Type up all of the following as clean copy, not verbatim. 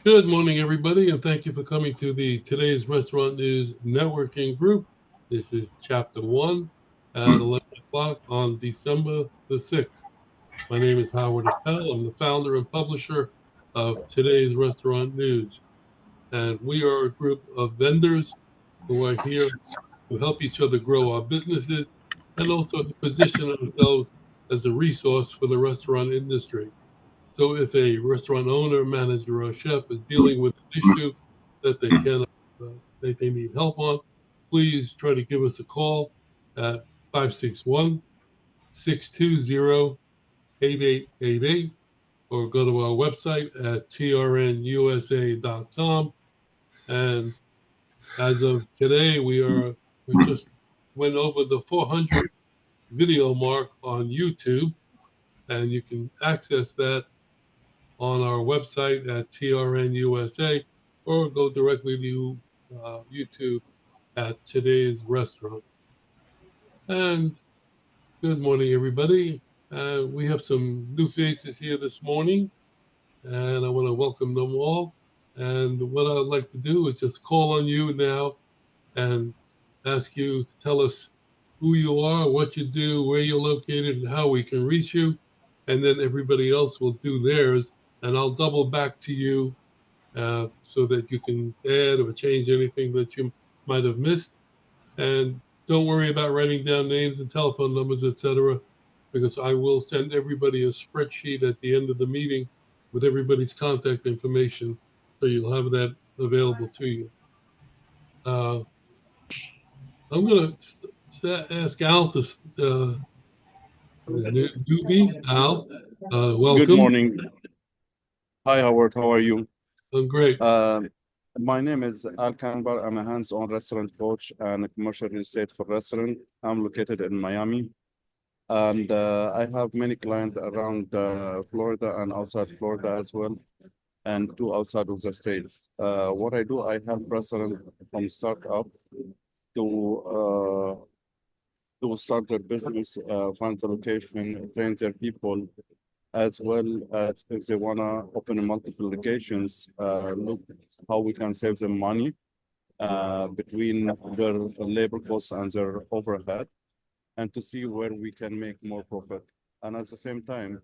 Good morning, everybody, and thank you for coming to the Today's Restaurant News Networking Group. This is Chapter 1 at 11 o'clock on December the 6th. My name is Howard Appel. I'm the founder and publisher of Today's Restaurant News. And we are a group of vendors who are here to help each other grow our businesses and also to position ourselves as a resource for the restaurant industry. So if a restaurant owner, manager, or chef is dealing with an issue that they need help on, please try to give us a call at 561-620-8888 or go to our website at trnusa.com. And as of today, we just went over the 400 video mark on YouTube, and you can access that on our website at TRNUSA or go directly to YouTube at Today's Restaurant. And good morning, everybody. We have some new faces here this morning, and I want to welcome them all. And what I'd like to do is just call on you now and ask you to tell us who you are, what you do, where you're located, and how we can reach you. And then everybody else will do theirs, and I'll double back to you so that you can add or change anything that you might have missed. And don't worry about writing down names and telephone numbers, etc., because I will send everybody a spreadsheet at the end of the meeting with everybody's contact information, so you'll have that available to you. I'm going to ask Al to newbie. Al, Good welcome. morning. Hi, Howard. How are you? I'm great. My name is Al Kanbar. I'm a hands-on restaurant coach and a commercial real estate for restaurant. I'm located in Miami, and I have many clients around Florida and outside Florida as well, and two outside of the states. What I do, I help restaurants from startup to start their business, find the location, train their people, as well as if they want to open multiple locations, look how we can save them money between their labor costs and their overhead, and to see where we can make more profit. And at the same time,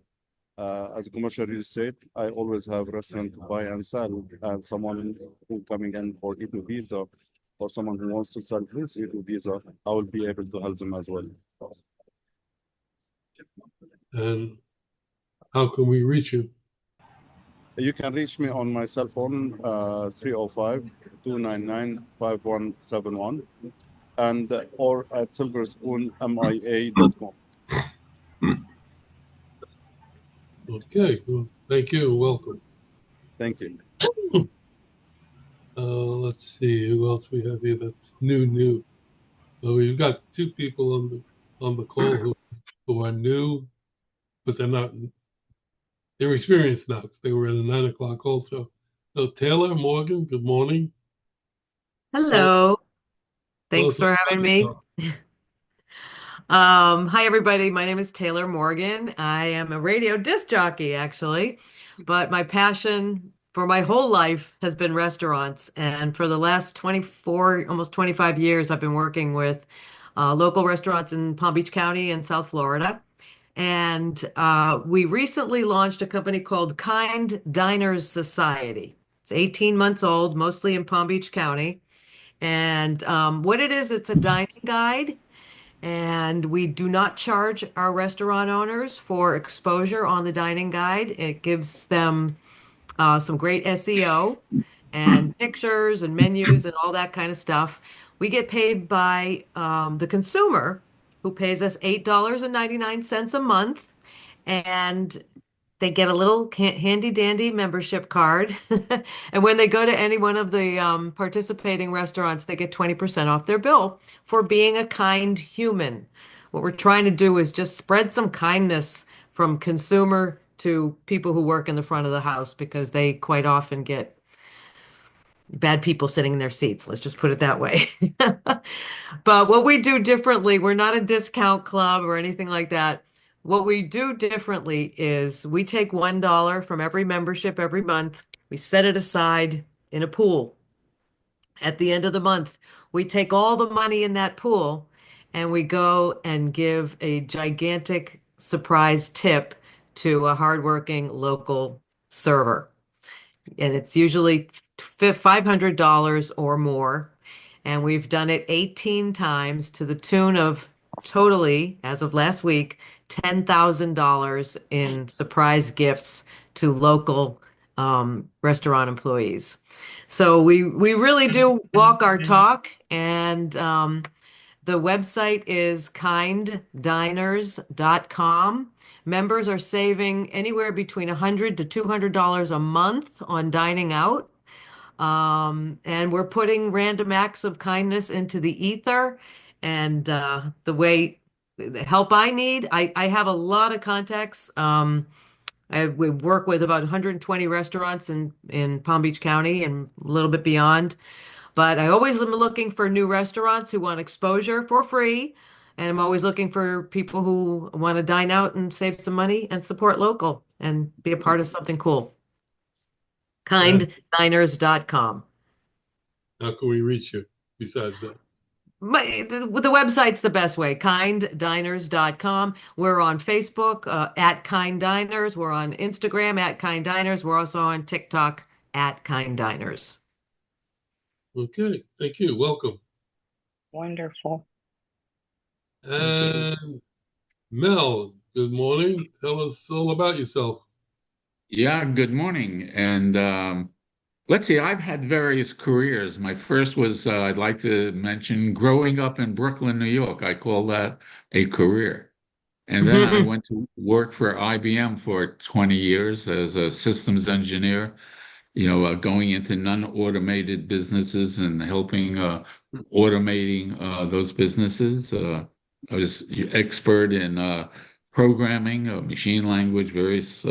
as a commercial real estate, I always have restaurant to buy and sell, and someone who coming in for E2 visa or someone who wants to sell his E2 visa, I will be able to help them as well. And how can we reach you? You can reach me on my cell phone, 305-299-5171, and or at silverspoonmia.com. Okay, well, thank you. Welcome. Thank you. Let's see who else we have here that's new. So we've got two people on the call who are new, but they're experienced now because they were at a 9 o'clock also. So Taylor Morgan, good morning. Hello. Tell Thanks us for about having me. yourself. Hi, everybody. My name is Taylor Morgan. I am a radio disc jockey, actually, but my passion for my whole life has been restaurants. And for the last 24, almost 25 years, I've been working with local restaurants in Palm Beach County and South Florida. And we recently launched a company called Kind Diners Society. It's 18 months old, mostly in Palm Beach County. And what it is, it's a dining guide. And we do not charge our restaurant owners for exposure on the dining guide. It gives them some great SEO and pictures and menus and all that kind of stuff. We get paid by the consumer who pays us $8.99 a month. And they get a little handy dandy membership card. And when they go to any one of the participating restaurants, they get 20% off their bill for being a kind human. What we're trying to do is just spread some kindness from consumer to people who work in the front of the house because they quite often get bad people sitting in their seats. Let's just put it that way. But what we do differently, we're not a discount club or anything like that. What we do differently is we take $1 from every membership every month. We set it aside in a pool. At the end of the month, we take all the money in that pool and we go and give a gigantic surprise tip to a hardworking local server. And it's usually $500 or more. And we've done it 18 times to the tune of totally, as of last week, $10,000 in surprise gifts to local restaurant employees. So we really do walk our talk, and the website is kinddiners.com. Members are saving anywhere between $100 to $200 a month on dining out. And we're putting random acts of kindness into the ether. And the help I need, I have a lot of contacts. We work with about 120 restaurants in Palm Beach County and a little bit beyond. But I always am looking for new restaurants who want exposure for free. And I'm always looking for people who want to dine out and save some money and support local and be a part of something cool. And Kinddiners.com. how can we reach you besides that? The website's the best way, kinddiners.com. We're on Facebook at Kind Diners. We're on Instagram at Kind Diners. We're also on TikTok at Kind Diners. Okay, thank you. Welcome. Wonderful. And Mel, good morning. Tell us all about yourself. Yeah, good morning. And let's see, I've had various careers. My first was, I'd like to mention, growing up in Brooklyn, New York. I call that a career. And then I went to work for IBM for 20 years as a systems engineer, going into non-automated businesses and helping automating those businesses. I was expert in programming, machine language, various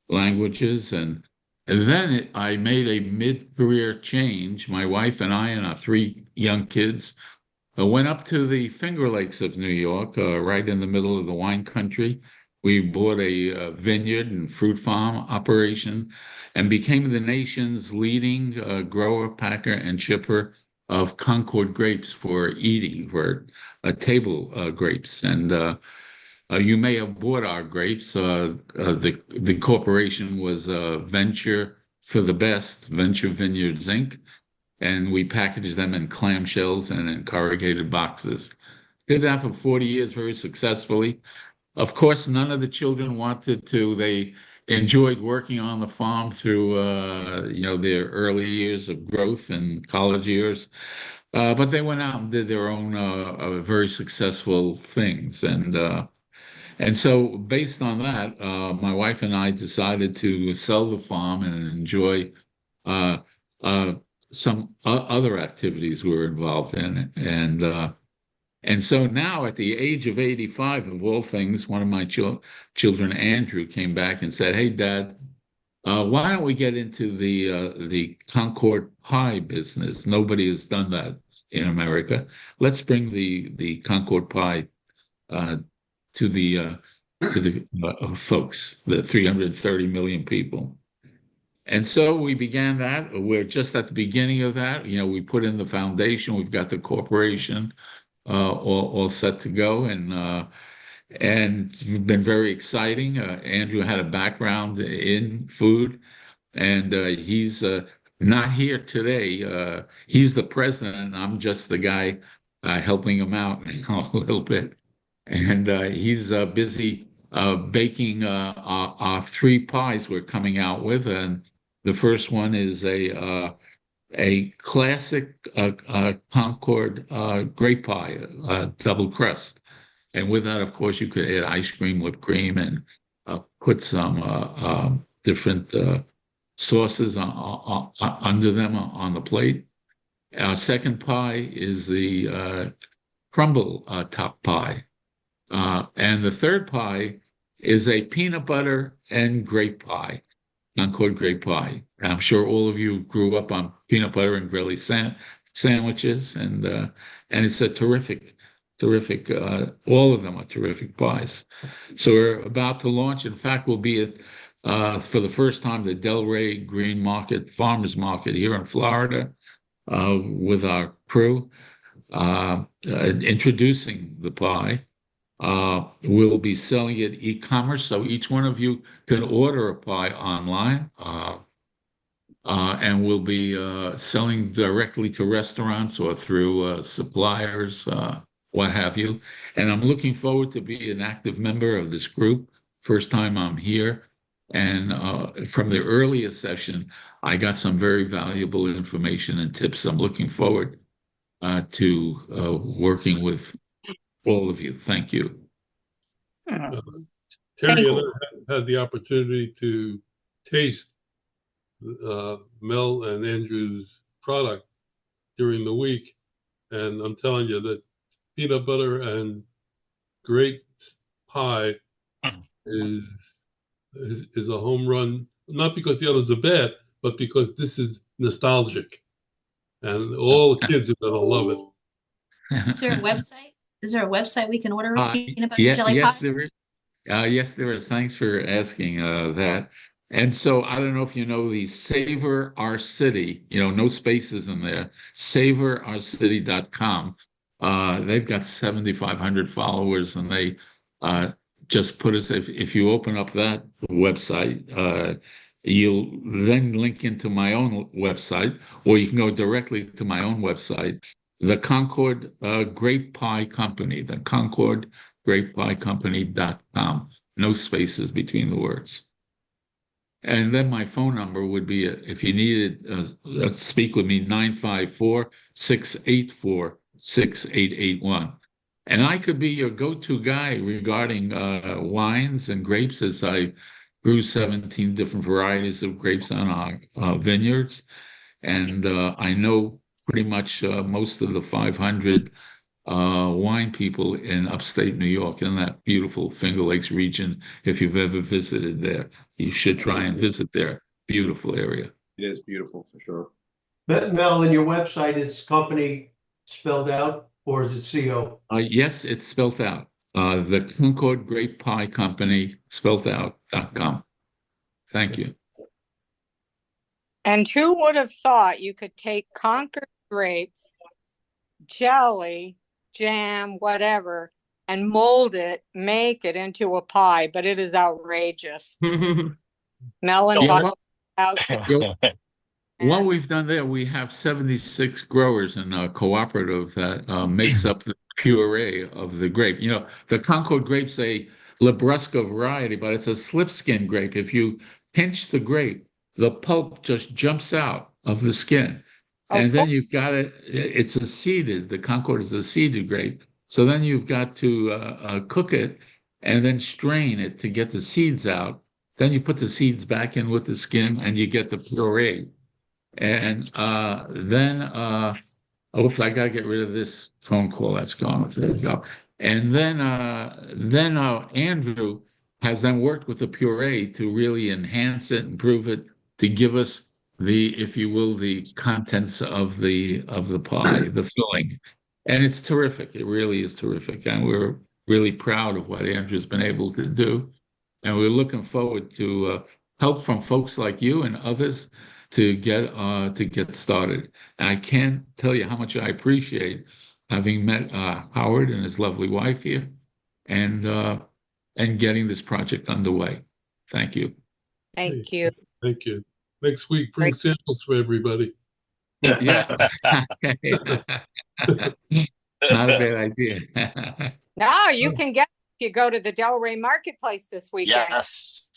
languages, and then I made a mid-career change. My wife and I and our three young kids went up to the Finger Lakes of New York, right in the middle of the wine country. We bought a vineyard and fruit farm operation and became the nation's leading grower, packer, and shipper of Concord grapes for eating, for table grapes. And you may have bought our grapes. The corporation was Venture for the Best, Venture Vineyards Inc., and we packaged them in clamshells and in corrugated boxes. Did that for 40 years very successfully. Of course, none of the children wanted to. They enjoyed working on the farm through, their early years of growth and college years. But they went out and did their own very successful things. And so based on that, my wife and I decided to sell the farm and enjoy uh, uh, some other activities we were involved in. And so now at the age of 85, of all things, one of my children, Andrew, came back and said, "Hey, Dad, why don't we get into the Concord pie business? Nobody has done that in America. Let's bring the Concord pie uh, to the folks, the 330 million people." And so we began that. We're just at the beginning of that. We put in the foundation. We've got the corporation all set to go, and it's been very exciting. Andrew had a background in food, and he's not here today. He's the president, and I'm just the guy helping him out a little bit. And he's busy baking our three pies we're coming out with, and the first one is a classic Concord grape pie, double crust. And with that, of course, you could add ice cream, whipped cream, and put some different sauces under them on the plate. Our second pie is the crumble top pie. And the third pie is a peanut butter and grape pie, Concord grape pie. I'm sure all of you grew up on peanut butter and grilly sandwiches, and it's a terrific terrific. All of them are terrific pies. So we're about to launch. In fact, we'll be at for the first time the Delray Green Market Farmers Market here in Florida with our crew introducing the pie. We'll be selling it e-commerce, so each one of you can order a pie online. And we'll be selling directly to restaurants or through suppliers, what have you. And I'm looking forward to be an active member of this group. First time I'm here. And from the earliest session, I got some very valuable information and tips. I'm looking forward to working with all of you. Thank you. Terry and I had the opportunity to taste Mel and Andrew's product during the week, and I'm telling you that peanut butter and grape pie is a home run. Not because the others are bad, but because this is nostalgic, and all the kids are gonna love it. Is there a website? Is there a website we can order peanut butter Yeah, jelly yes, pies? there is. Yes, there is. Thanks for asking that. And so I don't know if you know the Savor Our City, no spaces in there, savorourcity.com. They've got 7,500 followers, and they just put us, if you open up that website, you'll then link into my own website, or you can go directly to my own website, the Concord Grape Pie Company, the Concord grapepiecompany.com. No spaces between the words. And then my phone number would be, if you needed to speak with me, 954-684-6881. And I could be your go-to guy regarding wines and grapes, as I grew 17 different varieties of grapes on our vineyards. And I know pretty much most of the 500 wine people in upstate New York, in that beautiful Finger Lakes region. If you've ever visited there, you should try and visit their beautiful area. It is beautiful for sure. Mel, and your website is company spelled out, or is it CO? Yes, it's spelled out. The Concord Grape Pie Company, spelled out.com. Thank you. And who would have thought you could take Concord grapes, jelly, jam, whatever, and mold it, make it into a pie? But it is outrageous. Melon Yeah, out. what we've done there, we have 76 growers in a cooperative that makes up the puree of the grape. The Concord grape's a Labrusca variety, but it's a slip-skin grape. If you pinch the grape, the pulp just jumps out of the skin. And then you've got it's a seeded, the Concord is a seeded grape. So then you've got to cook it and then strain it to get the seeds out. Then you put the seeds back in with the skin and you get the puree. And then, oops, I got to get rid of this phone call that's gone. There we go. And then Andrew has then worked with the puree to really enhance it, improve it, to give us if you will, the contents of the pie, the filling. And it's terrific. It really is terrific. And we're really proud of what Andrew's been able to do. And we're looking forward to help from folks like you and others to get started. And I can't tell you how much I appreciate having met Howard and his lovely wife here, and getting this project underway. Thank you. Thank you. Thank you. Next week, bring samples for everybody. Yeah. Not a bad idea. No, you can get if you go to the Delray Marketplace this weekend. Yes.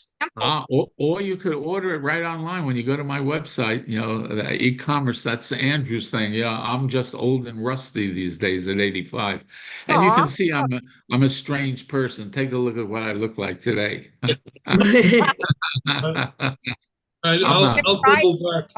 Or you could order it right online when you go to my website, the e-commerce. That's Andrew's thing. I'm just old and rusty these days at 85. And you can see I'm a strange person. Take a look at what I look like today. I'll double back.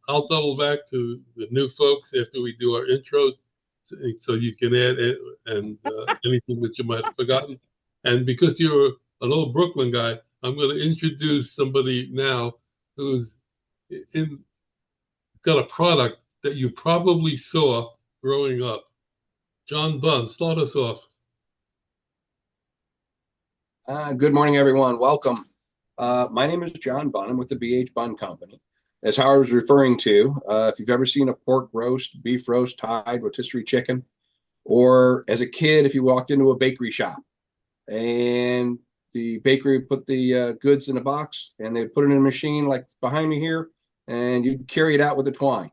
I'll double back to the new folks after we do our intros, so you can add it and anything that you might have forgotten. And because you're an old Brooklyn guy, I'm going to introduce somebody now who's got a product that you probably saw growing up. John Bunn, start us off. Good morning, everyone. Welcome. My name is John Bunn. I'm with the BH Bunn Company. As Howard was referring to, if you've ever seen a pork roast, beef roast tied rotisserie chicken, or as a kid, if you walked into a bakery shop and the bakery put the goods in a box and they put it in a machine like behind me here, and you'd carry it out with a twine.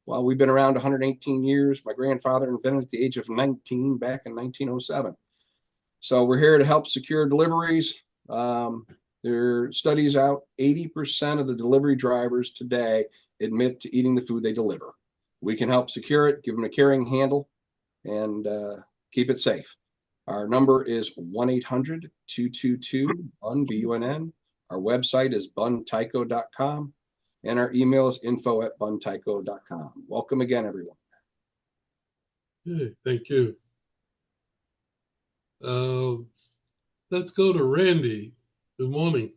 Well, we've been around 118 years. My grandfather invented at the age of 19 back in 1907. So we're here to help secure deliveries. There are studies out, 80% of the delivery drivers today admit to eating the food they deliver. We can help secure it, give them a carrying handle, and keep it safe. Our number is 1-800-222-BUNN, B-U-N-N. Our website is buntyco.com, and our email is info@buntyco.com. Welcome again, everyone. Okay, thank you. Let's go to Randy. Good morning.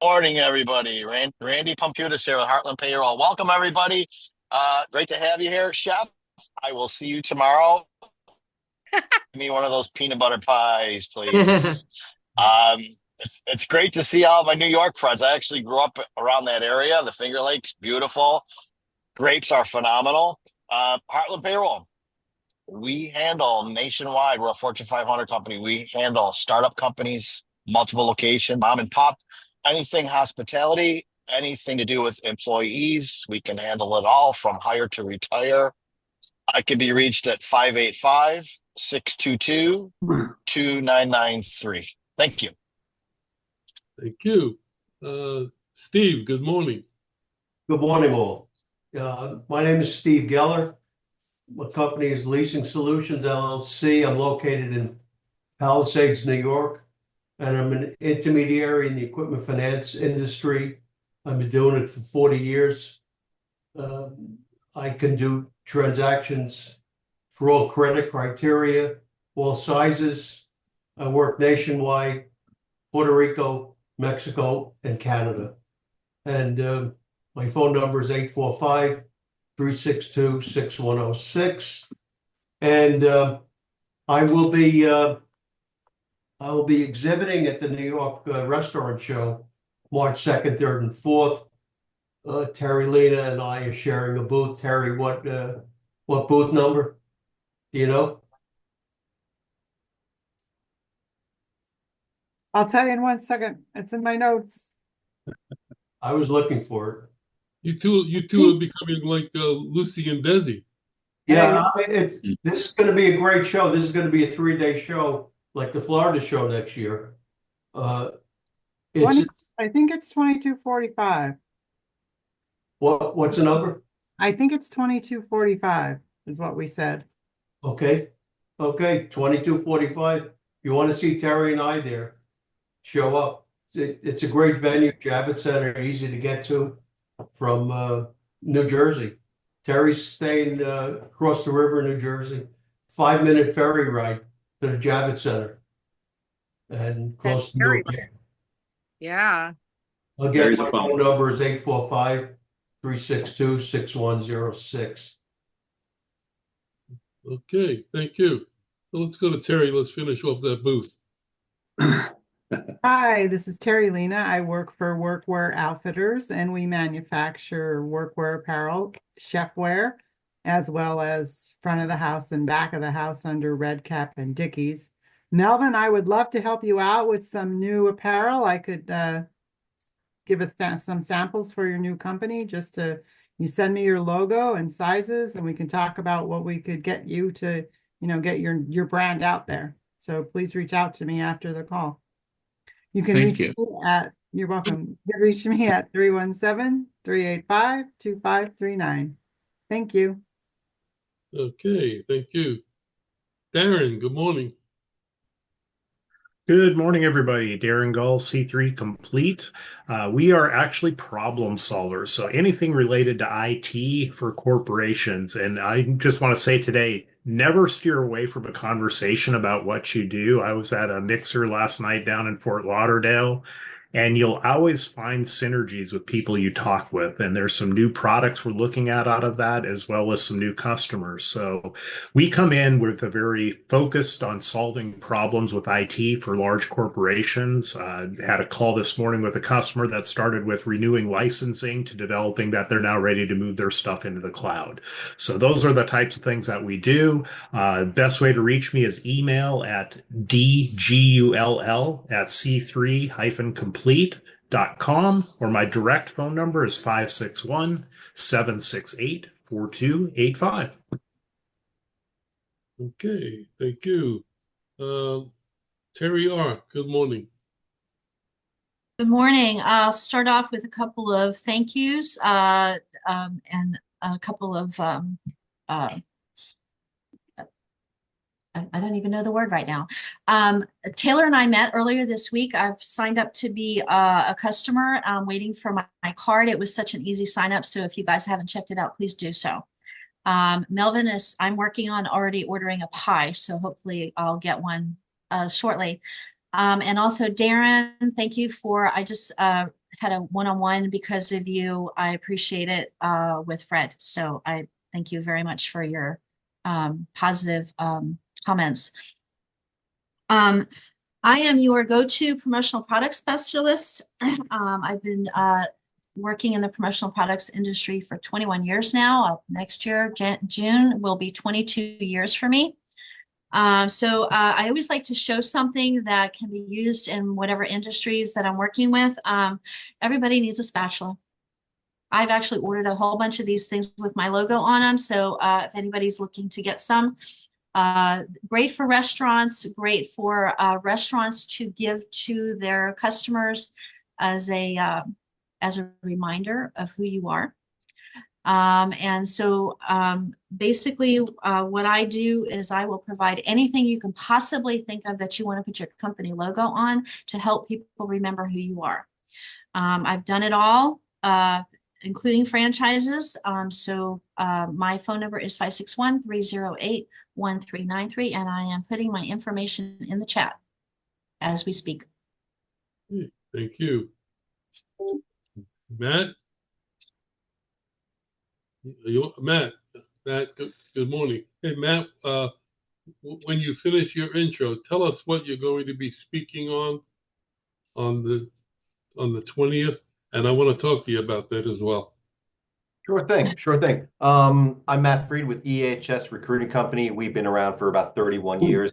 Morning, everybody. Randy Pumputis here with Heartland Payroll. Welcome, everybody. Great to have you here, Chef. I will see you tomorrow. Give me one of those peanut butter pies, please. It's great to see all my New York friends. I actually grew up around that area. The Finger Lakes, beautiful. Grapes are phenomenal. Heartland Payroll. We handle nationwide. We're a Fortune 500 company. We handle startup companies, multiple locations, mom and pop, anything hospitality, anything to do with employees. We can handle it all from hire to retire. I can be reached at 585-622-2993. Thank you. Thank you. Steve, good morning. Good morning, all. My name is Steve Geller. My company is Leasing Solutions LLC. I'm located in Palisades, New York, and I'm an intermediary in the equipment finance industry. I've been doing it for 40 years. I can do transactions for all credit criteria, all sizes. I work nationwide, Puerto Rico, Mexico, and Canada. And my phone number is 845-362-6106. And I will be exhibiting at the New York Restaurant Show, March 2nd, 3rd, and 4th. Terry Lena and I are sharing a booth. Terry, what booth number? Do you know? I'll tell you in 1 second. It's in my notes. I was looking for it. You two are becoming like Lucy and Desi. Yeah, this is going to be a great show. This is going to be a 3-day show, like the Florida show next year. I think it's 2245. What's the number? I think it's 2245 is what we said. Okay, 2245. You want to see Terry and I there? Show up. It's a great venue, Javits Center, easy to get to from New Jersey. Terry's staying across the river in New Jersey. 5-minute ferry ride to the Javits Center, and close to New York. Yeah. Again, my phone number is 845-362-6106. Okay, thank you. So let's go to Terry. Let's finish off that booth. Hi, this is Terry Lena. I work for Workwear Outfitters, and we manufacture workwear apparel, chefware, as well as front of the house and back of the house under Red Cap and Dickies. Melvin, I would love to help you out with some new apparel. I could give us some samples for your new company. You send me your logo and sizes, and we can talk about what we could get you to, get your brand out there. So please reach out to me after the call. You can reach me you're welcome. You can reach me at 317-385-2539. Thank you. Okay, thank you. Darren, good morning. Good morning, everybody. Darren Gull, C3 Complete. We are actually problem solvers. So anything related to IT for corporations. And I just want to say today, never steer away from a conversation about what you do. I was at a mixer last night down in Fort Lauderdale, And you'll always find synergies with people you talk with. And there's some new products we're looking at out of that, as well as some new customers. So we come in with a very focused on solving problems with IT for large corporations. Had a call this morning with a customer that started with renewing licensing to developing that they're now ready to move their stuff into the cloud. So those are the types of things that we do. Best way to reach me is email at dgull@c3-complete.com, or my direct phone number is 561-768-4285. Okay, thank you. Terry R., good morning. Good morning. I'll start off with a couple of thank yous and a couple of I don't even know the word right now. Taylor and I met earlier this week. I've signed up to be a customer. I'm waiting for my card. It was such an easy sign up. So if you guys haven't checked it out, please do so. Melvin I'm working on already ordering a pie. So hopefully I'll get one shortly. And also Darren, thank you I just had a one-on-one because of you. I appreciate it with Fred. So I thank you very much for your positive comments. I am your go-to promotional product specialist. I've been working in the promotional products industry for 21 years now. Next year, June, will be 22 years for me. So I always like to show something that can be used in whatever industries that I'm working with. Everybody needs a spatula. I've actually ordered a whole bunch of these things with my logo on them. So if anybody's looking to get some, great for restaurants, great for restaurants to give to their customers as a reminder of who you are. And so basically what I do is I will provide anything you can possibly think of that you want to put your company logo on to help people remember who you are. I've done it all, including franchises. So my phone number is 561-308-1393, and I am putting my information in the chat as we speak. Thank you. Matt? Matt, good morning. Hey, Matt, when you finish your intro, tell us what you're going to be speaking on the 20th, and I want to talk to you about that as well. Sure thing, sure thing. I'm Matt Freed with EHS Recruiting Company. We've been around for about 31 years,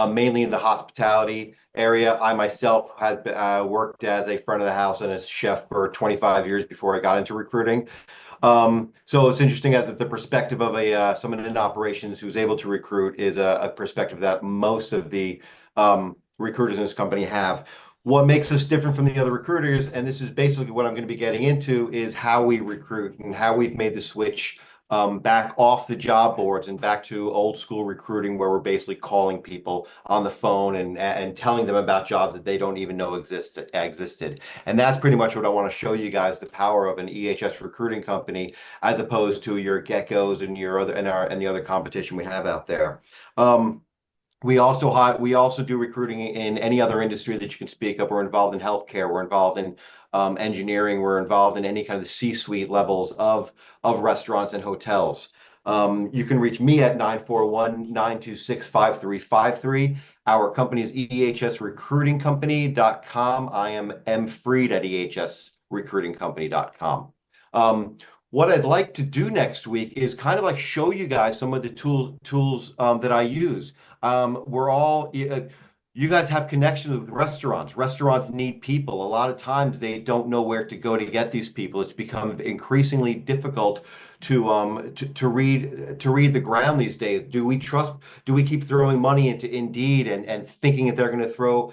mainly in the hospitality area. I myself had worked as a front of the house and as chef for 25 years before I got into recruiting. So it's interesting that the perspective of someone in operations who's able to recruit is a perspective that most of the recruiters in this company have. What makes us different from the other recruiters, and this is basically what I'm going to be getting into, is how we recruit and how we've made the switch back off the job boards and back to old school recruiting, where we're basically calling people on the phone and telling them about jobs that they don't even know existed. And that's pretty much what I want to show you guys, the power of an EHS recruiting company, as opposed to your Geckos and the other competition we have out there. We also do recruiting in any other industry that you can speak of. We're involved in healthcare. We're involved in engineering. We're involved in any kind of C-suite levels of restaurants and hotels. You can reach me at 941-926-5353. Our company is ehsrecruitingcompany.com. I am mfreed at ehsrecruitingcompany.com. What I'd like to do next week is kind of like show you guys some of the tools that I use. You guys have connections with restaurants. Restaurants need people. A lot of times they don't know where to go to get these people. It's become increasingly difficult to read the ground these days. Do we keep throwing money into Indeed and thinking that they're going to throw,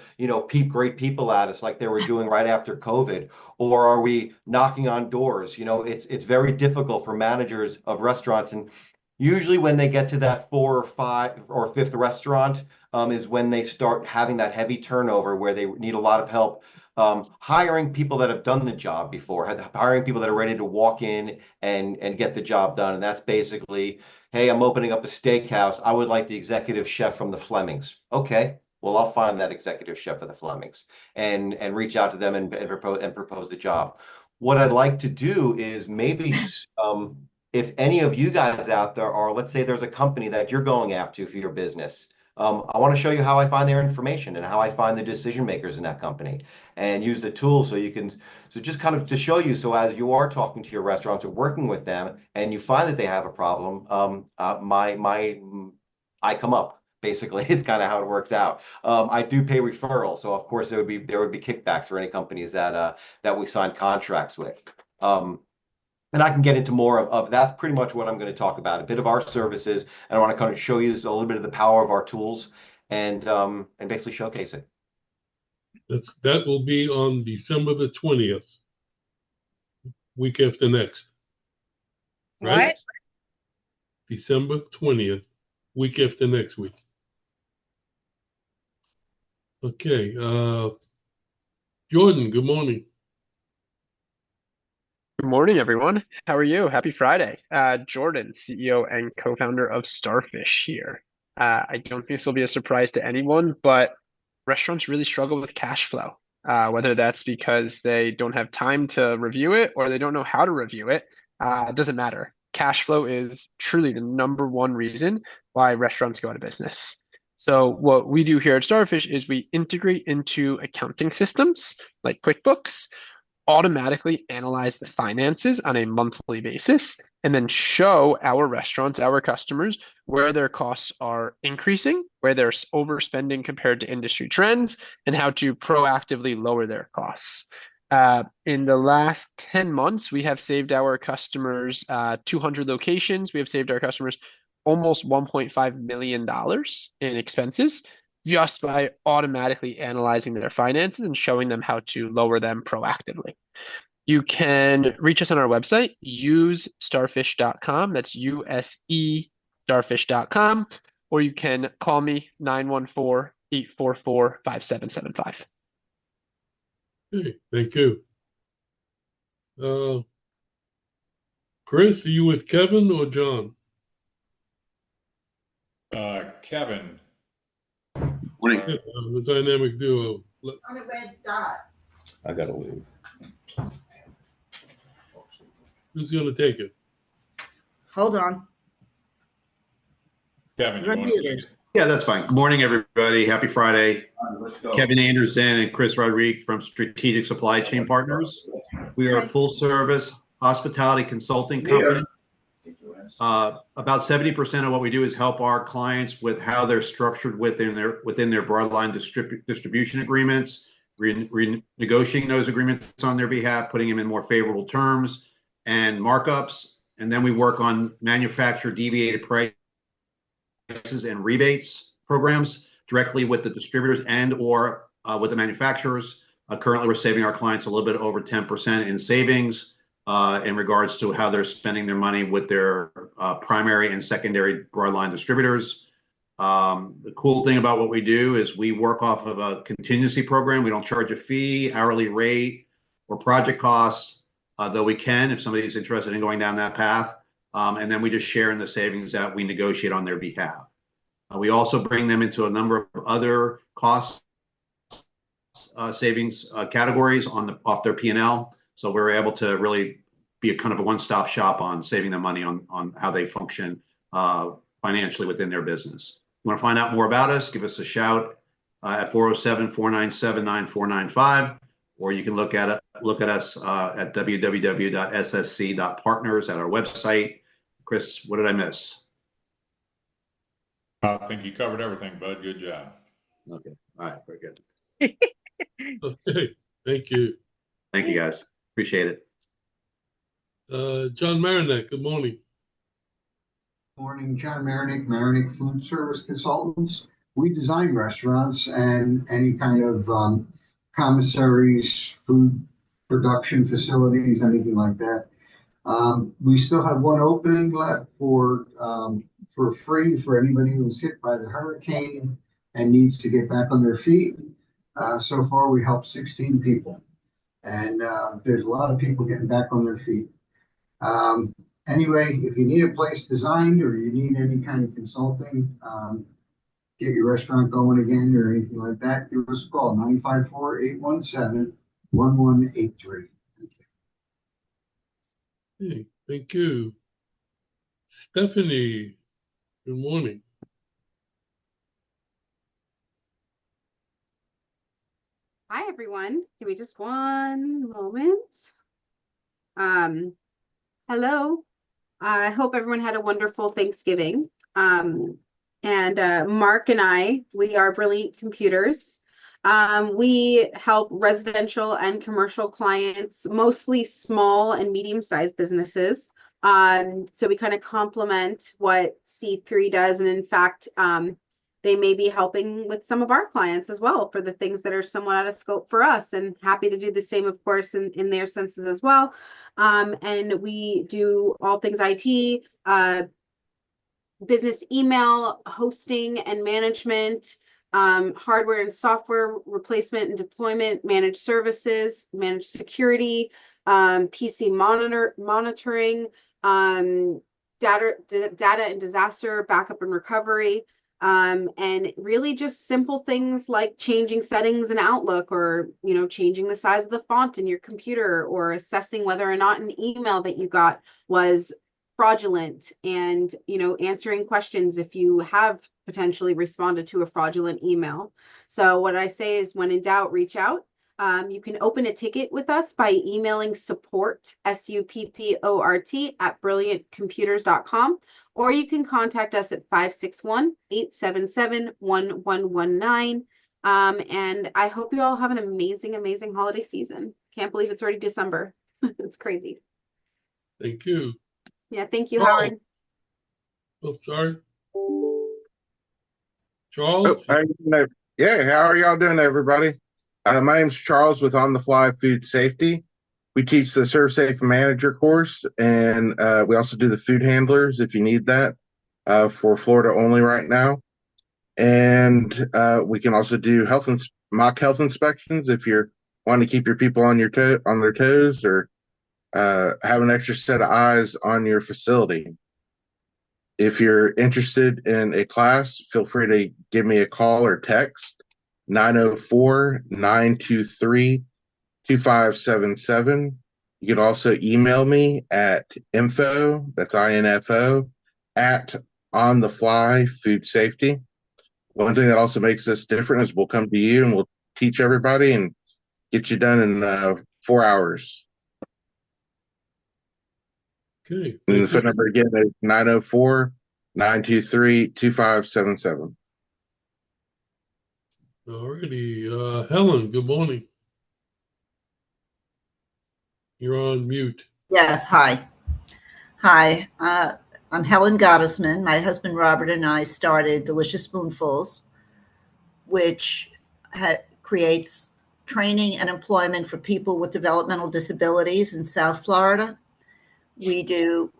great people at us like they were doing right after COVID? Or are we knocking on doors? It's very difficult for managers of restaurants, and usually when they get to that 4 or 5 or 5th restaurant is when they start having that heavy turnover, where they need a lot of help hiring people that have done the job before, hiring people that are ready to walk in and get the job done. And that's basically, hey, I'm opening up a steakhouse. I would like the executive chef from the Flemings. Okay, Well, I'll find that executive chef for the Flemings and reach out to them and propose the job. What I'd like to do is maybe if any of you guys out there are, let's say there's a company that you're going after for your business. I want to show you how I find their information and how I find the decision makers in that company and use the tools so you can, so just kind of to show you, so as you are talking to your restaurants or working with them and you find that they have a problem, I come up. Basically, it's kind of how it works out. I do pay referrals, so of course there would be kickbacks for any companies that we sign contracts with. And I can get into more of that's pretty much what I'm going to talk about, a bit of our services, and I want to kind of show you a little bit of the power of our tools and basically showcase it. That will be on December the 20th, week after next. Right? What? December 20th, week after next week. Okay, Jordan, good morning. Good morning, everyone. How are you? Happy Friday. Jordan, CEO and co-founder of Starfish here. I don't think this will be a surprise to anyone, but restaurants really struggle with cash flow, whether that's because they don't have time to review it or they don't know how to review it. It doesn't matter. Cash flow is truly the number one reason why restaurants go out of business. So what we do here at Starfish is we integrate into accounting systems like QuickBooks, automatically analyze the finances on a monthly basis, and then show our restaurants, our customers, where their costs are increasing, where they're overspending compared to industry trends, and how to proactively lower their costs. In the last 10 months, we have saved our customers 200 locations. We have saved our customers almost $1.5 million in expenses just by automatically analyzing their finances and showing them how to lower them proactively. You can reach us on our website, usestarfish.com. That's USE starfish.com. Or you can call me 914-844-5775. Okay, thank you. Chris, are you with Kevin or John? Kevin. Yeah, the dynamic duo. On the red dot. I gotta leave. Who's going to take it? Hold on. Kevin, You're muted. Yeah, that's fine. Good morning, everybody. Happy Friday. Let's go. Kevin Anderson and Chris Rodriguez from Strategic Supply Chain Partners. We are a full-service hospitality consulting company. About 70% of what we do is help our clients with how they're structured within their broadline distribution agreements, renegotiating those agreements on their behalf, putting them in more favorable terms and markups. And then we work on manufacturer deviated prices and rebates programs directly with the distributors and or with the manufacturers. Currently, we're saving our clients a little bit over 10% in savings in regards to how they're spending their money with their primary and secondary broadline distributors. The cool thing about what we do is we work off of a contingency program. We don't charge a fee, hourly rate, or project costs, though we can if somebody's interested in going down that path. And then we just share in the savings that we negotiate on their behalf. We also bring them into a number of other cost savings categories off their P&L. So we're able to really be a kind of a one-stop shop on saving them money on how they function financially within their business. You want to find out more about us, give us a shout at 407-497-9495, or you can look at us at www.ssc.partners at our website. Chris, what did I miss? I think you covered everything, bud. Good job. Okay. All right. Very good. Okay. Thank you. Thank you, guys. Appreciate it. John Marinak, good morning. Morning, John Marinak, Marinak Food Service Consultants. We design restaurants and any kind of commissaries, food production facilities, anything like that. We still have one opening left for free for anybody who was hit by the hurricane and needs to get back on their feet. So far, we helped 16 people, and there's a lot of people getting back on their feet. Anyway, if you need a place designed or you need any kind of consulting, get your restaurant going again or anything like that, give us a call, 954-817-1183. Hey, thank you. Stephanie, good morning. Hi, everyone. Give me just one moment. Hello. I hope everyone had a wonderful Thanksgiving. And Mark and I, we are Brilliant Computers. We help residential and commercial clients, mostly small and medium-sized businesses. So we kind of complement what C3 does. And in fact, they may be helping with some of our clients as well for the things that are somewhat out of scope for us, and happy to do the same, of course, in their senses as well. And we do all things IT, business email, hosting and management, hardware and software replacement and deployment, managed services, managed security, PC monitoring, data and disaster backup and recovery. And really just simple things like changing settings in Outlook, or, changing the size of the font in your computer, or assessing whether or not an email that you got was fraudulent, and, answering questions if you have potentially responded to a fraudulent email. So what I say is, when in doubt, reach out. You can open a ticket with us by emailing support, SUPPORT, at brilliantcomputers.com. Or you can contact us at 561-877-1119. And I hope you all have an amazing, amazing holiday season. Can't believe it's already December. It's crazy. Thank you. Yeah, thank you, Howard. Oh, sorry. Oh, Charles? how you doing? Yeah, how are y'all doing, everybody? My name's Charles with On the Fly Food Safety. We teach the Serve Safe Manager course, and we also do the food handlers if you need that for Florida only right now. And we can also do mock health inspections if you're wanting to keep your people on their toes, or have an extra set of eyes on your facility. If you're interested in a class, feel free to give me a call or text 904-923-2577. You can also email me at info, that's INFO, at On the Fly Food Safety. One thing that also makes us different is we'll come to you and we'll teach everybody and get you done in 4 hours. Okay. And the phone number again is 904-923-2577. Alrighty. Helen, good morning. You're on mute. Yes, hi. Hi, I'm Helen Gottesman. My husband Robert and I started Delicious Spoonfuls, which creates training and employment for people with developmental disabilities in South Florida. We do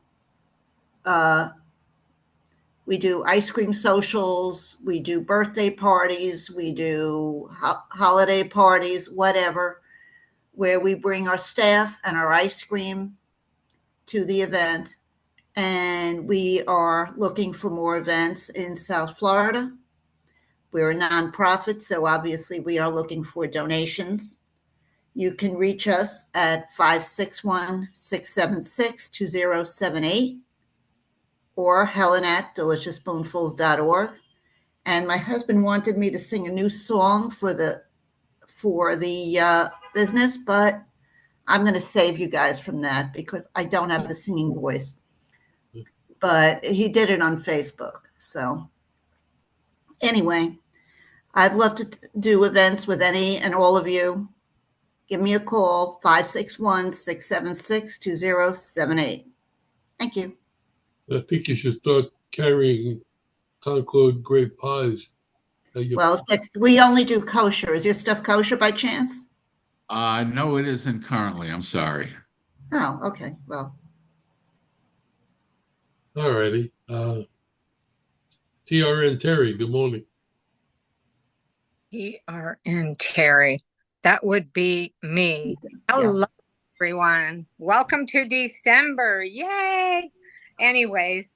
ice cream socials, we do birthday parties, we do holiday parties, whatever, where we bring our staff and our ice cream to the event. And we are looking for more events in South Florida. We're a nonprofit, so obviously we are looking for donations. You can reach us at 561-676-2078 or helen@deliciousspoonfuls.org. And my husband wanted me to sing a new song for the business, but I'm going to save you guys from that because I don't have a singing voice. But he did it on Facebook. So anyway, I'd love to do events with any and all of you. Give me a call, 561-676-2078. Thank you. I think you should start carrying Concord grape pies. Well, we only do kosher. Is your stuff kosher by chance? No, it isn't currently. I'm sorry. Oh, okay. Well. Alrighty. TRN Terry, good morning. TRN Terry. That would be me. Hello, everyone. Welcome to December. Yay! Anyways,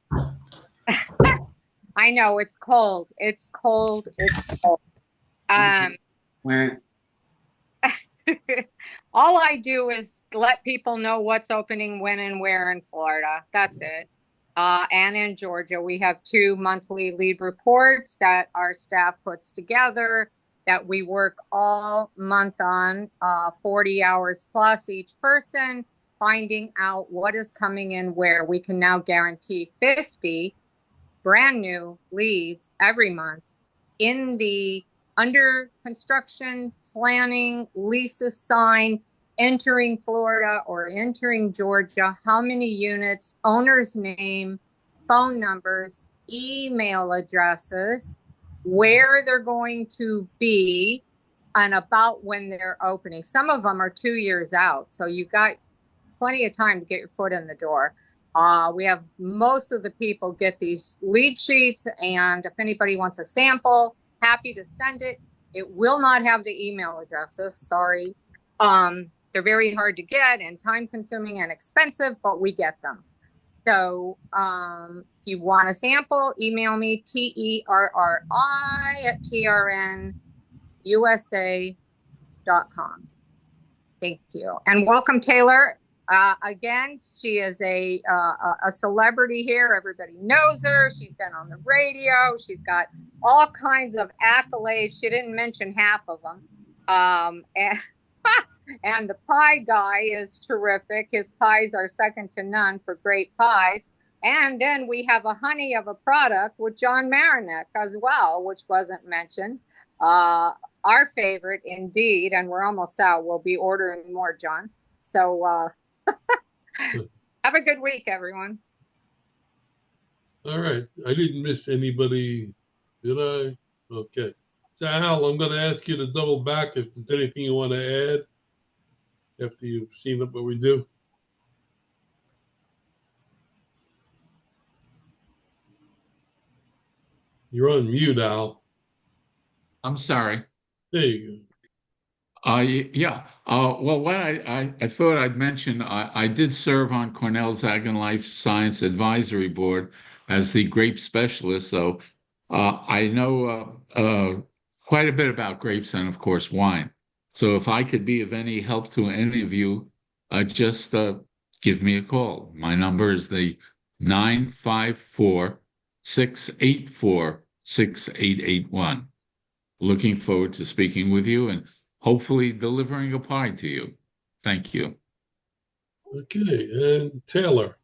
I know it's cold. It's cold. It's cold. All I do is let people know what's opening when and where in Florida. That's it. And in Georgia, we have 2 monthly lead reports that our staff puts together that we work all month on, 40 hours plus each person, finding out what is coming in where. We can now guarantee 50 brand new leads every month in the under construction, planning, leases signed, entering Florida or entering Georgia, how many units, owner's name, phone numbers, email addresses, where they're going to be, and about when they're opening. Some of them are 2 years out, so you've got plenty of time to get your foot in the door. We have most of the people get these lead sheets, and if anybody wants a sample, happy to send it. It will not have the email addresses, sorry. They're very hard to get and time consuming and expensive, but we get them. So if you want a sample, email me terri@trnusa.com. Thank you. And welcome, Taylor. Again, she is a celebrity here. Everybody knows her. She's been on the radio. She's got all kinds of accolades. She didn't mention half of them. And, and the pie guy is terrific. His pies are second to none for great pies. And then we have a honey of a product with John Marinick as well, which wasn't mentioned. Our favorite indeed, and we're almost out. We'll be ordering more, John. So have a good week, everyone. All right. I didn't miss anybody, did I? Okay. So Al, I'm going to ask you to double back if there's anything you want to add after you've seen what we do. You're on mute, Al. I'm sorry. There you Yeah. Well, what I thought I'd mention, I did serve on Cornell's Ag and Life Science Advisory Board as the grape specialist, so I know quite a bit about grapes and, of course, wine. So if I could be of any help to any of you, just give me a call. My number is the 954-684-6881. Looking forward to speaking with you and hopefully delivering a pie to you. Thank you. Okay. And Taylor,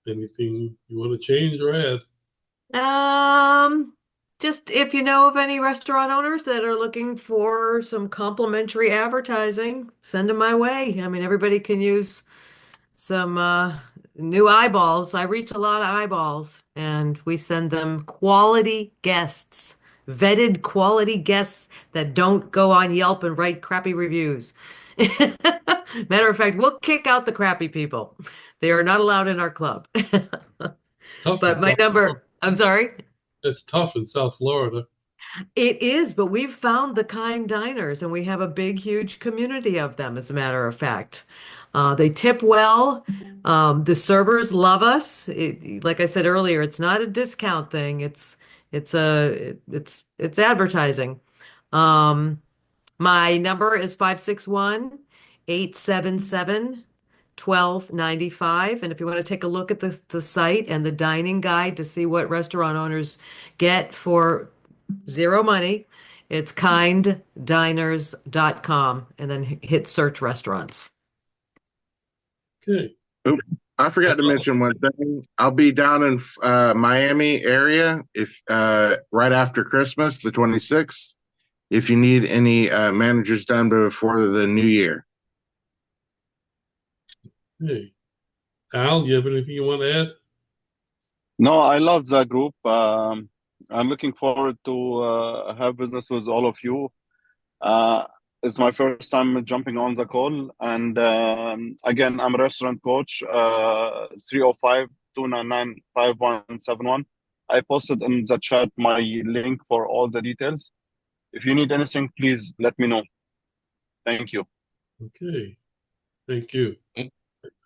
anything you want to change or add? Just if you know of any restaurant owners that are looking for some complimentary advertising, send them my way. I mean, everybody can use some new eyeballs. I reach a lot of eyeballs, and we send them quality guests, vetted quality guests that don't go on Yelp and write crappy reviews. Matter of fact, we'll kick out the crappy people. They are not allowed in our club. But my number, I'm sorry? It's tough in South Florida. It is, but we've found the kind diners, and we have a big, huge community of them, as a matter of fact. They tip well. The servers love us. Like I said earlier, it's not a discount thing. It's advertising. My number is 561-877-1295. And if you want to take a look at the site and the dining guide to see what restaurant owners get for zero money, it's kinddiners.com, and then hit search restaurants. Okay. Oop, I forgot to mention one thing. I'll be down in Miami area if right after Christmas, the 26th, if you need any managers done before the new year. Hey. Al, you have anything you want to add? No, I love the group. I'm looking forward to have business with all of you. It's my first time jumping on the call. And again, I'm a restaurant coach, 305-299-5171. I posted in the chat my link for all the details. If you need anything, please let me know. Thank you. Okay. Thank you.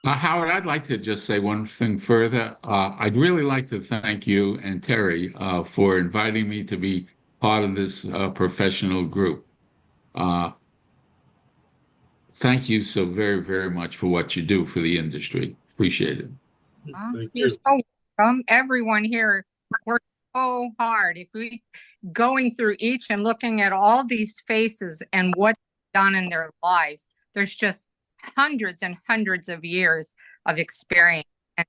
Howard, I'd like to just say one thing further. I'd really like to thank you and Terry for inviting me to be part of this professional group. Uh, Thank you so very, very much for what you do for the industry. Appreciate it. Thank You're you. so welcome. Everyone here worked so hard. If we going through each and looking at all these faces and what's done in their lives, there's just hundreds and hundreds of years of experience. And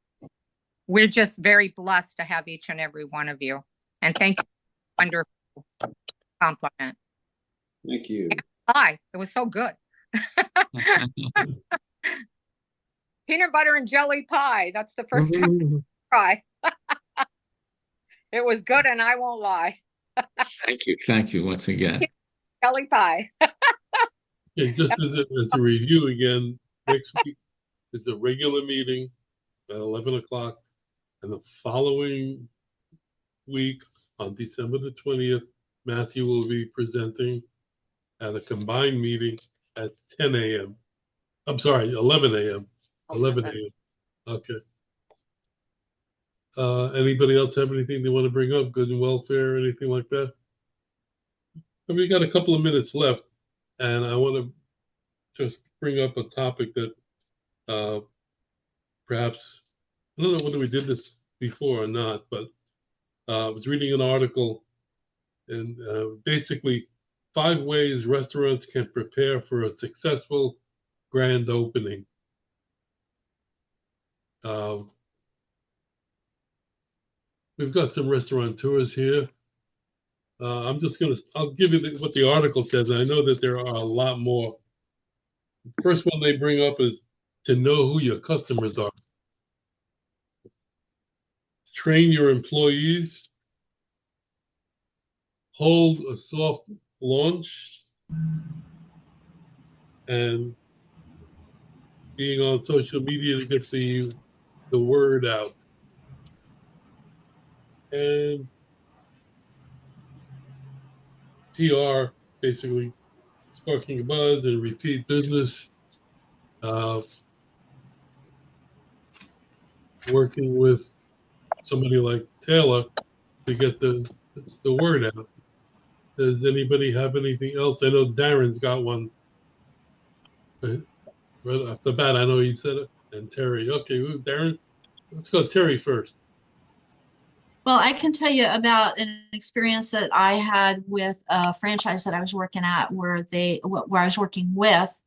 we're just very blessed to have each and every one of you. And thank you for a wonderful compliment. Thank you. Hi, it was so good. Peanut butter and jelly pie. That's the first time I try. It was good, and I won't lie. Thank you. Thank you once again. Jelly pie. Okay, just as a review again, next week is a regular meeting at 11 o'clock. And the following week, on December the 20th, Matthew will be presenting at a combined meeting at 10 a.m. I'm sorry, 11 a.m. 11 a.m. Okay. Anybody else have anything they want to bring up? Good and welfare, anything like that? And we got a couple of minutes left, and I want to just bring up a topic that perhaps, I don't know whether we did this before or not, but I was reading an article, and basically 5 ways restaurants can prepare for a successful grand opening. We've got some restaurateurs here. I'll give you what the article says. I know that there are a lot more. The first one they bring up is to know who your customers are. Train your employees. Hold a soft launch. And being on social media to get the word out. And PR, basically sparking a buzz and repeat business. Working with somebody like Taylor to get the word out. Does anybody have anything else? I know Darren's got one. Right off the bat, I know he said it. And Terry. Okay, Darren, let's go Terry first. Well, I can tell you about an experience that I had with a franchise that I was working at where I was working with,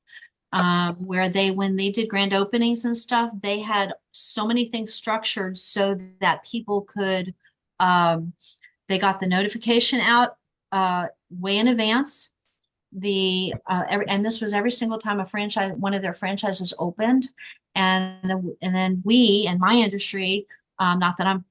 when they did grand openings and stuff, they had so many things structured so that people could, they got the notification out way in advance. And this was every single time one of their franchises opened, and then we in my industry, not that I'm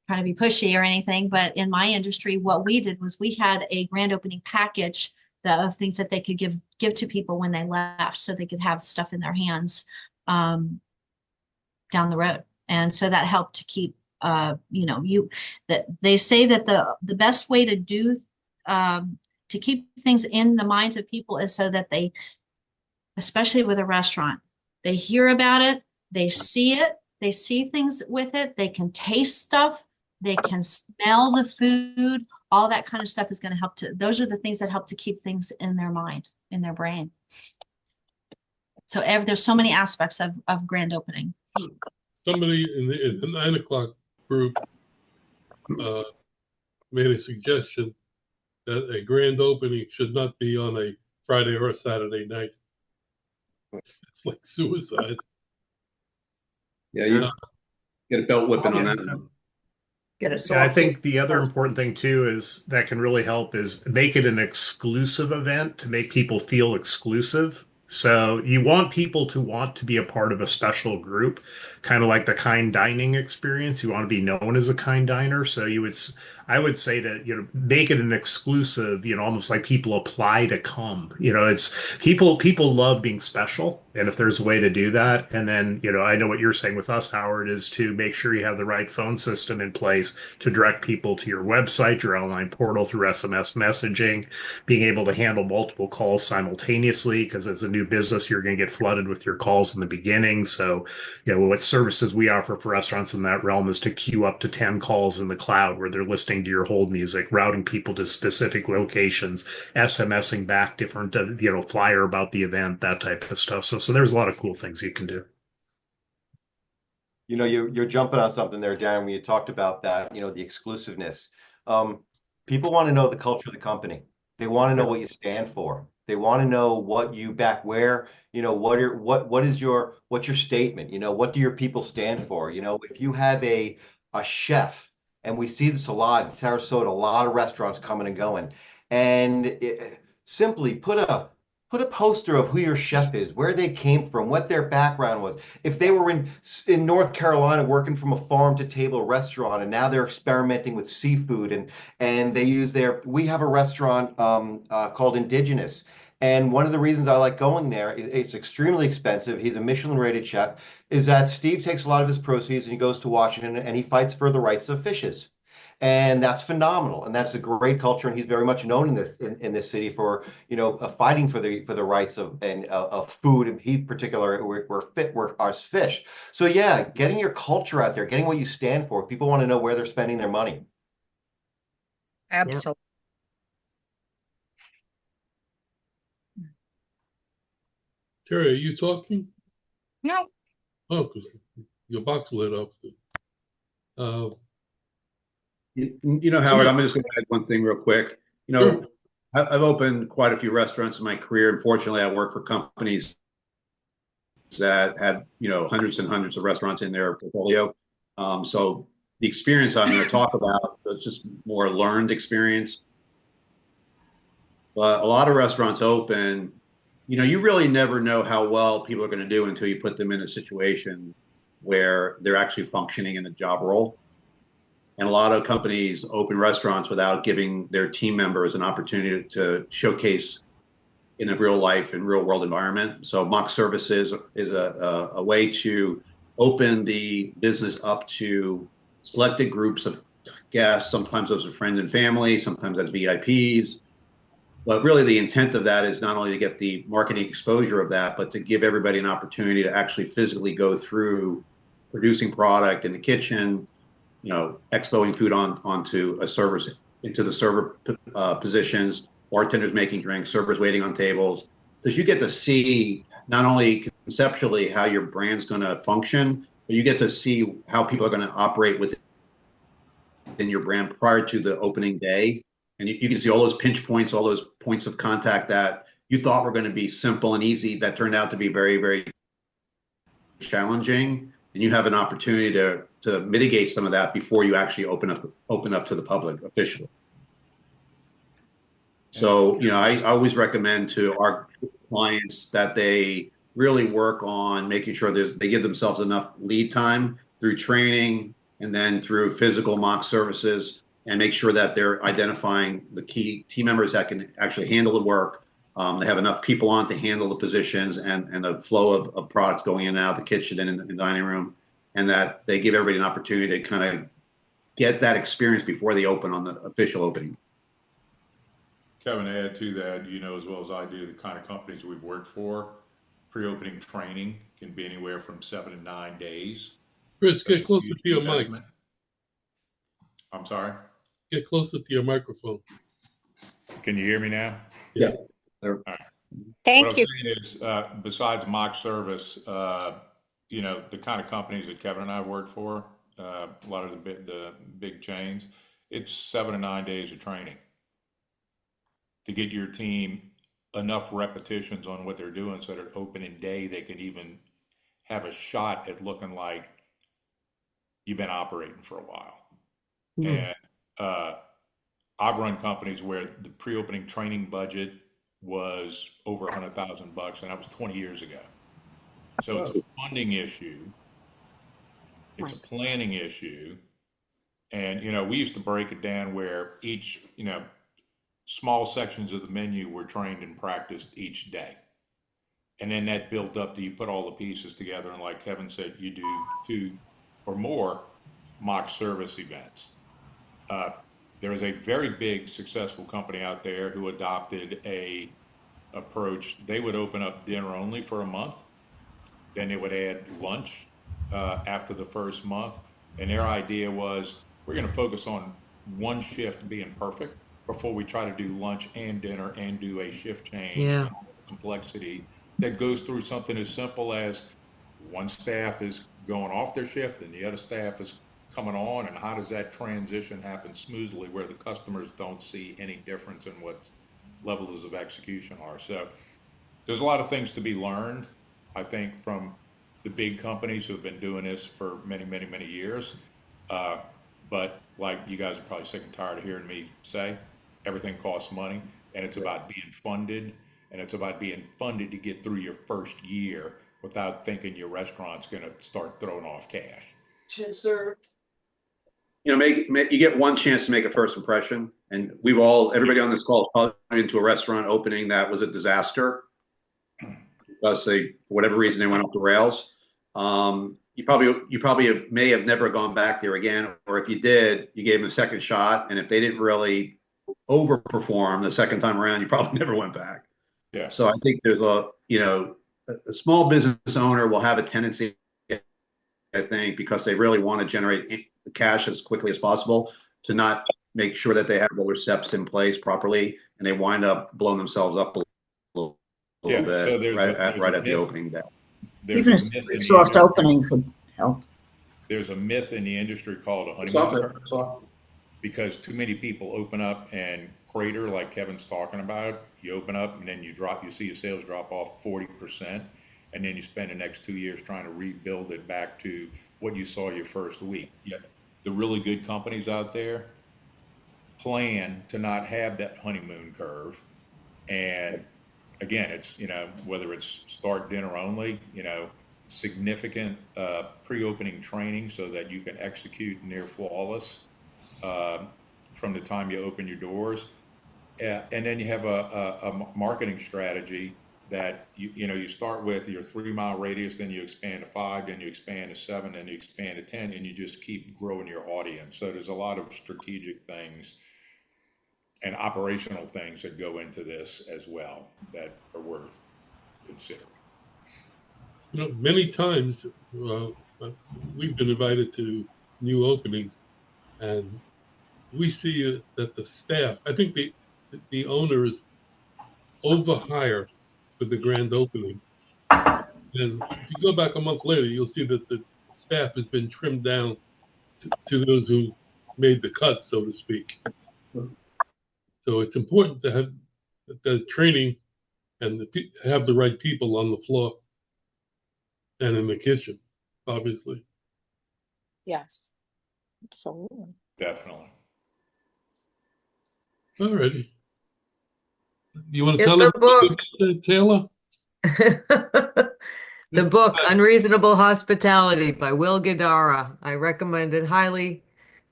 trying to be pushy or anything, but in my industry, what we did was we had a grand opening package of things that they could give to people when they left, so they could have stuff in their hands down the road. And so that helped to keep that they say that the best way to do to keep things in the minds of people is so that they, especially with a restaurant, they hear about it, they see things with it, they can taste stuff, they can smell the food. All that kind of stuff is going to help those are the things that help to keep things in their mind, in their brain. So there's so many aspects of grand opening. Somebody in the 9 o'clock group made a suggestion that a grand opening should not be on a Friday or a Saturday night. It's like suicide. Yeah, you get a belt whipping on that. Get it. Yeah, I think the other important thing too is that can really help is make it an exclusive event to make people feel exclusive. So you want people to want to be a part of a special group, kind of like the kind dining experience. You want to be known as a kind diner. So I would say that, make it an exclusive, almost like people apply to come. It's people love being special, And if there's a way to do that, and then, I know what you're saying with us, Howard, is to make sure you have the right phone system in place to direct people to your website, your online portal through SMS messaging, being able to handle multiple calls simultaneously, because as a new business, you're going to get flooded with your calls in the beginning. So, what services we offer for restaurants in that realm is to queue up to 10 calls in the cloud where they're listening to your hold music, routing people to specific locations, SMSing back different, flyer about the event, that type of stuff. So there's a lot of cool things you can do. You're jumping on something there, Darren, when you talked about that, the exclusiveness. People want to know the culture of the company. They want to know what you stand for. They want to know what you back where, what's your statement? What do your people stand for? If you have a chef, and we see this a lot in Sarasota, a lot of restaurants coming and going, and simply put a poster of who your chef is, where they came from, what their background was. If they were in North Carolina working from a farm to table restaurant, and now they're experimenting with seafood, and they use we have a restaurant called Indigenous. And one of the reasons I like going there, it's extremely expensive. He's a Michelin rated chef, is that Steve takes a lot of his proceeds and he goes to Washington and he fights for the rights of fishes. And that's phenomenal, and that's a great culture, and he's very much known in this city for fighting for the rights of food, and he particular were our fish. So yeah, getting your culture out there, getting what you stand for. People want to know where they're spending their money. Absolutely. Terry, are you talking? No. Oh, because your box lit up. Howard, I'm just going to add one thing real quick. Sure. I've opened quite a few restaurants in my career. Unfortunately, I work for companies that had, hundreds and hundreds of restaurants in their portfolio. So the experience I'm going to talk about, it's just more learned experience. But a lot of restaurants open, you really never know how well people are going to do until you put them in a situation where they're actually functioning in a job role. And a lot of companies open restaurants without giving their team members an opportunity to showcase in a real life and real world environment. So mock services is a way to open the business up to selected groups of guests. Sometimes those are friends and family, sometimes that's VIPs. But really the intent of that is not only to get the marketing exposure of that, but to give everybody an opportunity to actually physically go through producing product in the kitchen, expoing food onto a server's into the server positions, bartenders making drinks, servers waiting on tables, because you get to see not only conceptually how your brand's going to function, but you get to see how people are going to operate within your brand prior to the opening day. And you can see all those pinch points, all those points of contact that you thought were going to be simple and easy that turned out to be very, very challenging. And you have an opportunity to mitigate some of that before you actually open up to the public officially. So, I always recommend to our clients that they really work on making sure they give themselves enough lead time through training and then through physical mock services, and make sure that they're identifying the key team members that can actually handle the work. They have enough people on to handle the positions and the flow of products going in and out of the kitchen and in the dining room, and that they give everybody an opportunity to kind of get that experience before they open on the official opening. Kevin, add to that, as well as I do, the kind of companies we've worked for, pre-opening training can be anywhere from 7 to 9 days. Chris, get closer to your mic. I'm sorry? Get closer to your microphone. Can you hear me now? Yeah. All right. Thank what you. I'm saying is, besides mock service, the kind of companies that Kevin and I have worked for, a lot of the big chains, it's 7 to 9 days of training to get your team enough repetitions on what they're doing so that opening day they can even have a shot at looking like you've been operating for a while. And I've run companies where the pre-opening training budget was over $100,000, and that was 20 years ago. So it's a funding issue, it's a planning issue, and we used to break it down where each small sections of the menu were trained and practiced each day. And then that built up to you put all the pieces together. And like Kevin said, you do 2 or more mock service events. There is a very big successful company out there who adopted a approach. They would open up dinner only for a month, then they would add lunch after the first month, and their idea was we're going to focus on one shift being perfect before we try to do lunch and dinner and do a shift change Yeah. and complexity that goes through something as simple as one staff is going off their shift and the other staff is coming on, and how does that transition happen smoothly where the customers don't see any difference in what levels of execution are. So there's a lot of things to be learned, I think, from the big companies who have been doing this for many, many, many years. But like you guys are probably sick and tired of hearing me say, everything costs money, and it's about being funded, and it's about being funded to get through your first year without thinking your restaurant's going to start throwing off cash. You know, you get one chance to make a first impression, and everybody on this call has probably been into a restaurant opening that was a disaster because for whatever reason, they went off the rails. You probably may have never gone back there again, or if you did, you gave them a second shot, and if they didn't really overperform the second time around, you probably never went back. Yeah. So I think there's a small business owner will have a tendency, I think, because they really want to generate cash as quickly as possible, to not make sure that they have all their steps in place properly, and they wind up blowing themselves up a little Yeah, bit so there's right a at the myth. opening day. There's Even a a myth in the soft industry. opening could help. There's a myth in the industry called a honeymoon curve, because too many people open up and crater, like Kevin's talking about. You open up and then you see your sales drop off 40%, and then you spend the next 2 years trying to rebuild it back to what you saw your first week. Yeah. The really good companies out there plan to not have that honeymoon curve. And again, it's, whether it's start dinner only, significant pre-opening training so that you can execute near flawless from the time you open your doors. And then you have a marketing strategy that you start with your 3-mile radius, then you expand to 5, then you expand to 7, then you expand to 10, and you just keep growing your audience. So there's a lot of strategic things and operational things that go into this as well that are worth considering. Many times we've been invited to new openings, and we see that the staff, I think the owners overhire for the grand opening. And if you go back a month later, you'll see that the staff has been trimmed down to those who made the cut, so to speak. So it's important to have the training and have the right people on the floor and in the kitchen, obviously. Yes, absolutely. Definitely. All righty. You want to Get tell the them book. Taylor? The book, Unreasonable Hospitality by Will Guidara. I recommend it highly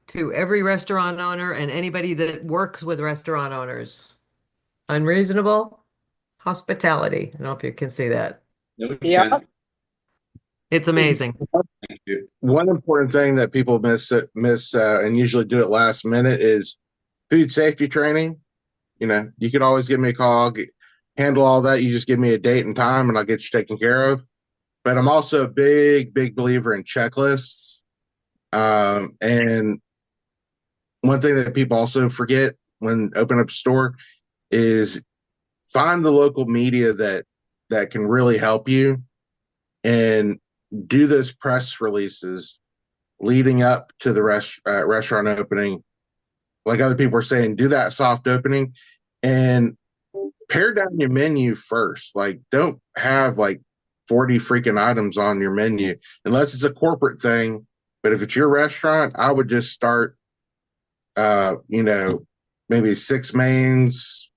to every restaurant owner and anybody that works with restaurant owners. Unreasonable Hospitality. I don't know if you can see that. Yeah. It's amazing. One important thing that people miss and usually do it last minute is food safety training. You could always give me a call, handle all that. You just give me a date and time and I'll get you taken care of. But I'm also a big believer in checklists. And one thing that people also forget when opening up a store is find the local media that can really help you, and do those press releases leading up to the restaurant opening. Like other people are saying, do that soft opening and pare down your menu first. Like, don't have like 40 freaking items on your menu unless it's a corporate thing. But if it's your restaurant, I would just start, maybe 6 mains,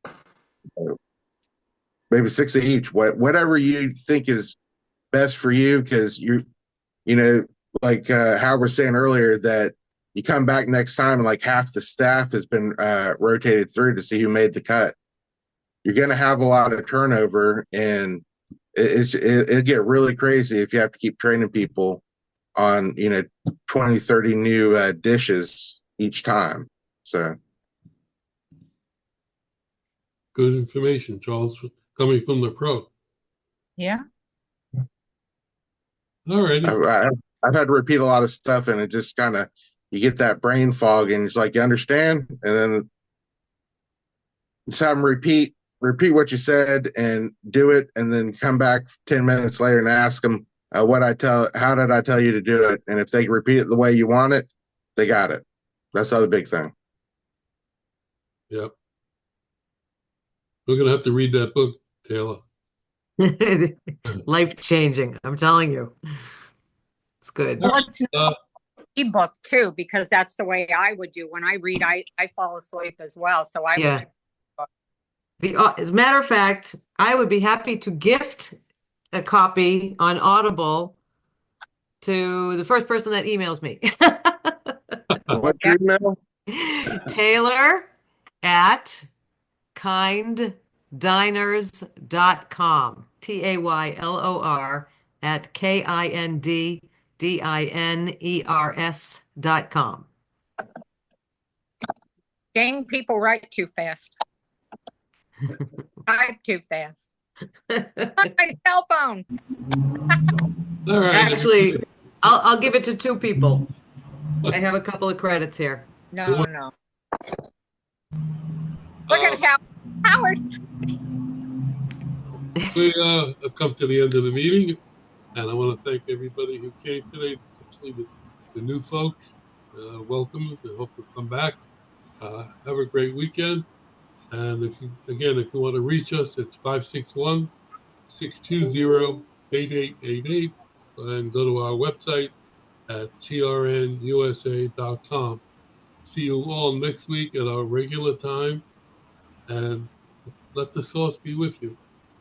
maybe 6 of each, whatever you think is best for you. Because like Howard was saying earlier, that you come back next time and like half the staff has been rotated through to see who made the cut. You're going to have a lot of turnover, and it'll get really crazy if you have to keep training people on 20, 30 new dishes each time. So good information, Charles, coming from the pro. Yeah. All right. I've had to repeat a lot of stuff, and it just kind of, you get that brain fog, and it's like, you understand, and then just have them repeat what you said and do it, and then come back 10 minutes later and ask them how did I tell you to do it? And if they repeat it the way you want it, they got it. That's the other big thing. Yep. We're going to have to read that book, Taylor. Life changing. I'm telling you. It's good. Well, it's an ebook too, because that's the way I would do when I read. I fall asleep as well, so I Yeah. would. As a matter of fact, I would be happy to gift a copy on Audible to the first person that emails me. What's your email? Taylor at kinddiners.com. TAYLOR at KINDDINERS.com. Dang, people write too fast. Type too fast. On my cell phone. All right. Actually, I'll give it to two people. I have a couple of credits here. No. Look at Howard. We have come to the end of the meeting, and I want to thank everybody who came today, especially the new folks. Welcome. I hope you'll come back. Have a great weekend. And if you want to reach us, it's 561-620-8888, and go to our website at trnusa.com. See you all next week at our regular time, and let the sauce be with you.